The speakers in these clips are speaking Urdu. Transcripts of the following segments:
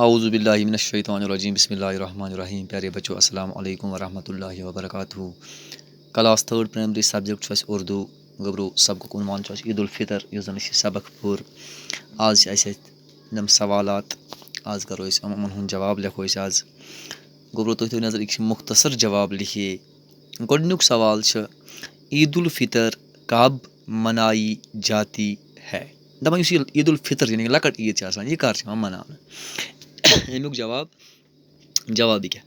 اعوذ باللہ من الشیطان الرجیم بسم اللہ الرحمن الرحیم. پیارے بچوں السلام علیکم ورحمۃ اللہ وبرکاتہ. Class 3rd primary subject Urdu گبرو سبق عنوان عید الفطر یُس زن سبق پوٚر. آز چھِ اَسہِ یِم سوالات آز کرو أسۍ یِمن ہُنٛد جواب لیکھو أسۍ آز. گوٚبرو تُہۍ تھٲیِو نظر یہِ چھِ مختصر جواب لیکھے. گۄڈنیُک سوال چھُ عید الفطر کب منائی جاتی ہے. دَپان یُس یہِ عید الفطر یعنی لۄکٕٹ عیٖد چھِ آسان یہِ کر چھِ یِوان مناونہٕ. امیُک جواب کیا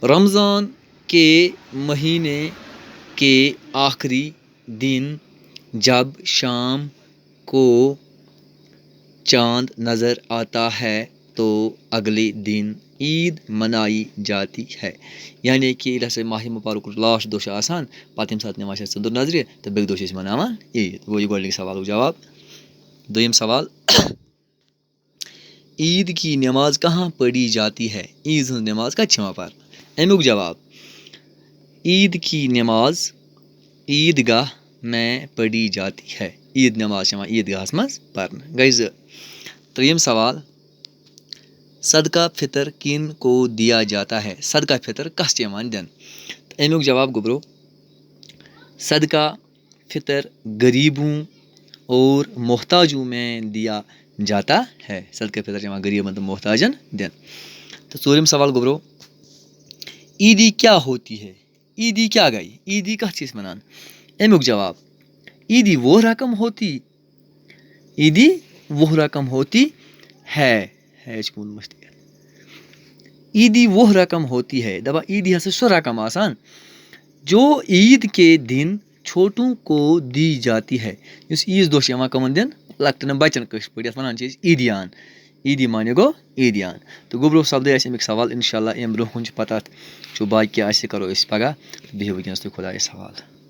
رمضان کے مہینے کے آخری دن جب شام کو چاند نظر آتا ہے تو اگلے دن عید منائی جاتی ہے. یعنی کہ ییٚلہِ ہسا ماہِ مُبارک لاسٹ دۄہ چھُ آسان پتہٕ ییٚمہِ ساتہٕ نِوان چھِ أسۍ ژٔنٛدٕر نظرِ تہٕ بیٚکہِ دۄہ چھِ أسۍ مناوان عیٖد. گوٚو یہِ گۄڈنِکۍ سوالُک جواب. دوٚیِم سوال عید کی نماز کہاں پڑھی جاتی ہے. عیٖذ ہٕنٛز نماز کتہِ چھِ یِوان پرنہٕ. امیُک جواب عید کی نماز عید گاہ میں پڑھی جاتی ہے. عید نماز چھِ یِوان عید گاہس منٛز پرنہٕ. گٔے 2. ترٛیٚیِم سوال صدقہ فطر کن کو دیا جاتا ہے. صدقہ فطر کس چھِ یِوان دِنہٕ. امیُک جواب گوٚبرو صدقہ فطر غریبوں اور محتاجوں میں دیا جاتا ہے. صدقہ فطر چھِ یِوان غریبن تہٕ محتاجن دِنہٕ. تہٕ 4م سوال گوٚبرو عیٖدی کیا ہوتی ہے. عیٖدی کیا گٔے. عیٖدی کتھ چھِ أسۍ وَنان. امیُک جواب عیٖدی وہ رقم ہوتی عیٖدی وہ رقم ہوتی ہے. عیٖدی وہ رقم ہوتی ہے. دپان عیٖدی ہسا چھِ سۄ رقم آسان جو عید کے دن چھوٹوں کو دی جاتی ہے. یُس عیٖذ دۄہ چھِ یِوان کٕمن دِنہٕ لۄکٹٮ۪ن بچن کٲشِر پٲٹھۍ یَتھ وَنان چھِ أسۍ عیٖدیان. عیٖدی معنی گوٚو عیٖدیان. تہٕ گوٚبرو سپدے اَسہِ اَمِکۍ سوال اِنشاء اللہ اَمہِ برونٛہہ کُن چھُ پتہٕ اَتھ چھُ باقٕے آسہِ کرو أسۍ پگاہ. بِہِو وٕنکیٚنس تُہۍ خۄدایَس حوالہٕ.